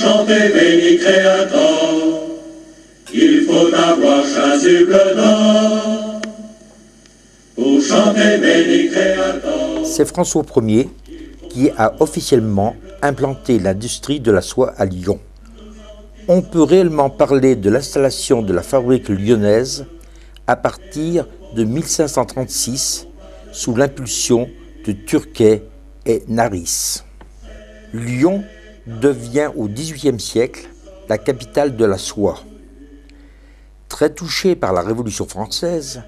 chanter béni Créateur, il faut avoir chasuble d'or. Pour chanter béni Créateur. C'est François Ier qui a officiellement implanté l'industrie de la soie à Lyon. On peut réellement parler de l'installation de la fabrique lyonnaise à partir de 1536 sous l'impulsion de Turquet et Naris. Lyon devient au XVIIIe siècle la capitale de la soie. Très touchée par la Révolution française,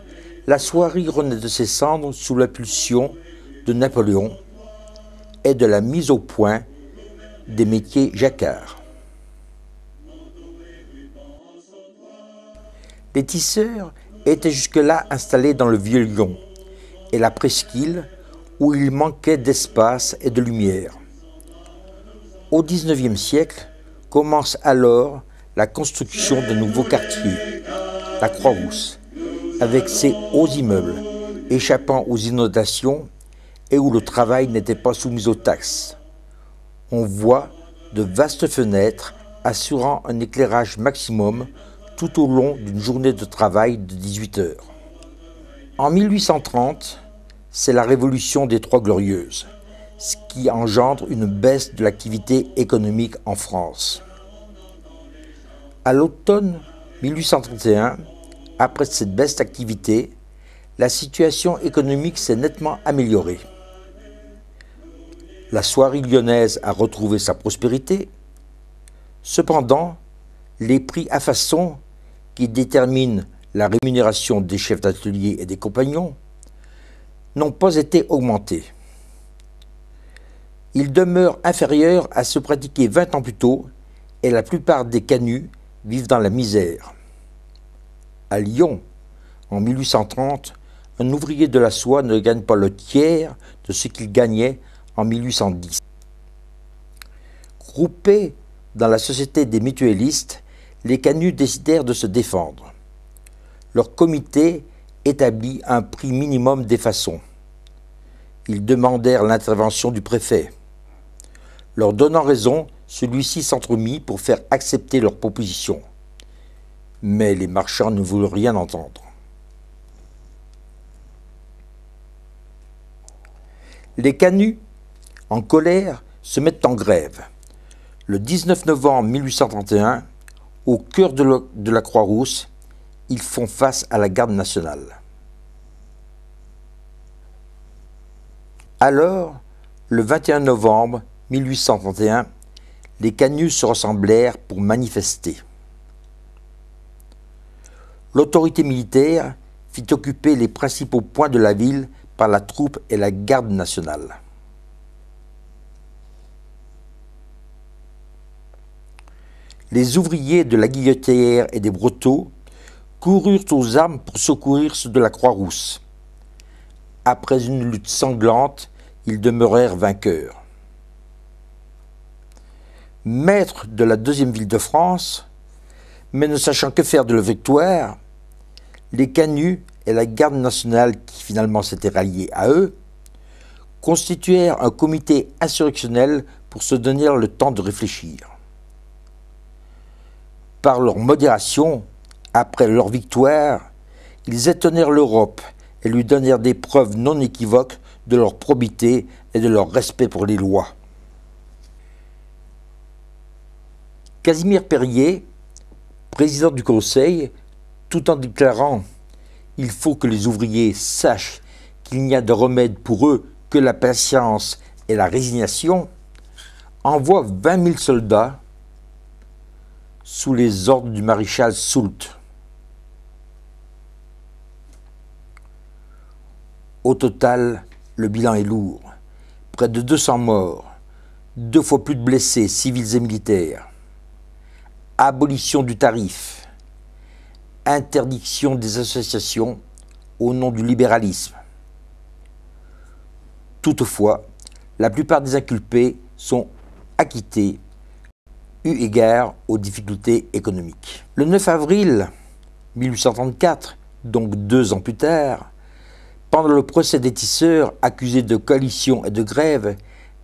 la soierie renaît de ses cendres sous l'impulsion de Napoléon et de la mise au point des métiers jacquards. Les tisseurs étaient jusque-là installés dans le vieux Lyon et la presqu'île où il manquait d'espace et de lumière. Au XIXe siècle commence alors la construction de nouveaux quartiers, la Croix-Rousse, avec ses hauts immeubles échappant aux inondations et où le travail n'était pas soumis aux taxes. On voit de vastes fenêtres assurant un éclairage maximum tout au long d'une journée de travail de 18 heures. En 1830, c'est la révolution des Trois Glorieuses, ce qui engendre une baisse de l'activité économique en France. À l'automne 1831, après cette baisse d'activité, la situation économique s'est nettement améliorée. La soierie lyonnaise a retrouvé sa prospérité. Cependant, les prix à façon qui déterminent la rémunération des chefs d'atelier et des compagnons n'ont pas été augmentés. Ils demeurent inférieurs à ceux pratiqués 20 ans plus tôt et la plupart des canuts vivent dans la misère. À Lyon, en 1830, un ouvrier de la soie ne gagne pas le tiers de ce qu'il gagnait en 1810. Groupés dans la société des mutuellistes, les canuts décidèrent de se défendre. Leur comité établit un prix minimum des façons. Ils demandèrent l'intervention du préfet. Leur donnant raison, celui-ci s'entremit pour faire accepter leur proposition. Mais les marchands ne voulurent rien entendre. Les canuts, en colère, se mettent en grève. Le 19 novembre 1831, au cœur de la Croix-Rousse, ils font face à la garde nationale. Alors, le 21 novembre 1831, les canuts se rassemblèrent pour manifester. L'autorité militaire fit occuper les principaux points de la ville par la troupe et la garde nationale. Les ouvriers de la Guillotière et des Brotteaux coururent aux armes pour secourir ceux de la Croix-Rousse. Après une lutte sanglante, ils demeurèrent vainqueurs. Maîtres de la deuxième ville de France, mais ne sachant que faire de la victoire, les canuts et la garde nationale, qui finalement s'étaient ralliés à eux, constituèrent un comité insurrectionnel pour se donner le temps de réfléchir. Par leur modération, après leur victoire, ils étonnèrent l'Europe et lui donnèrent des preuves non équivoques de leur probité et de leur respect pour les lois. Casimir Perier, président du Conseil, tout en déclarant « Il faut que les ouvriers sachent qu'il n'y a de remède pour eux que la patience et la résignation », envoie 20 000 soldats sous les ordres du maréchal Soult. Au total, le bilan est lourd. Près de 200 morts, 2 fois plus de blessés civils et militaires. Abolition du tarif. Interdiction des associations au nom du libéralisme. Toutefois, la plupart des inculpés sont acquittés eu égard aux difficultés économiques. Le 9 avril 1834, donc 2 ans plus tard, pendant le procès des tisseurs accusés de coalition et de grève,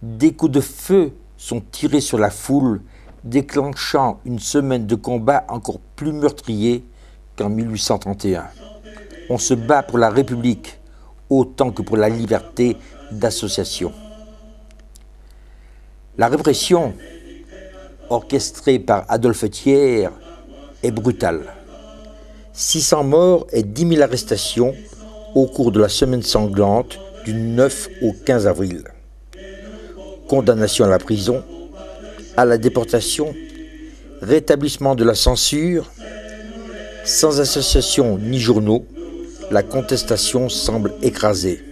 des coups de feu sont tirés sur la foule déclenchant une semaine de combat encore plus meurtrier qu'en 1831. On se bat pour la République autant que pour la liberté d'association. La répression, orchestrée par Adolphe Thiers, est brutale. 600 morts et 10 000 arrestations au cours de la semaine sanglante du 9 au 15 avril. Condamnation à la prison, à la déportation, rétablissement de la censure. Sans association ni journaux, la contestation semble écrasée.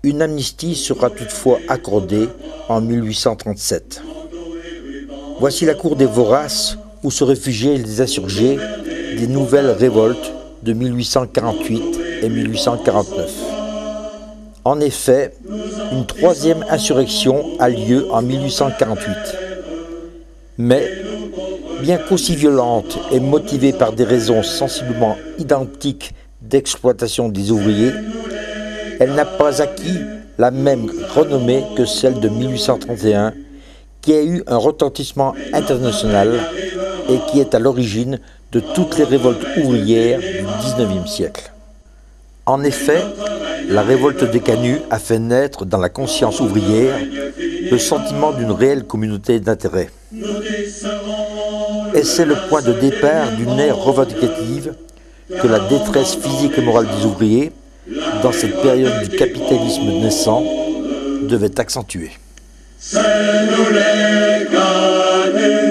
Une amnistie sera toutefois accordée en 1837. Voici la cour des Voraces où se réfugiaient les insurgés des nouvelles révoltes de 1848 et 1849. En effet, une troisième insurrection a lieu en 1848. Mais, bien qu'aussi violente et motivée par des raisons sensiblement identiques d'exploitation des ouvriers, elle n'a pas acquis la même renommée que celle de 1831, qui a eu un retentissement international et qui est à l'origine de toutes les révoltes ouvrières du XIXe siècle. En effet, la révolte des canuts a fait naître dans la conscience ouvrière le sentiment d'une réelle communauté d'intérêt. Et c'est le point de départ d'une ère revendicative que la détresse physique et morale des ouvriers, dans cette période du capitalisme naissant, devait accentuer. C'est nous les canuts.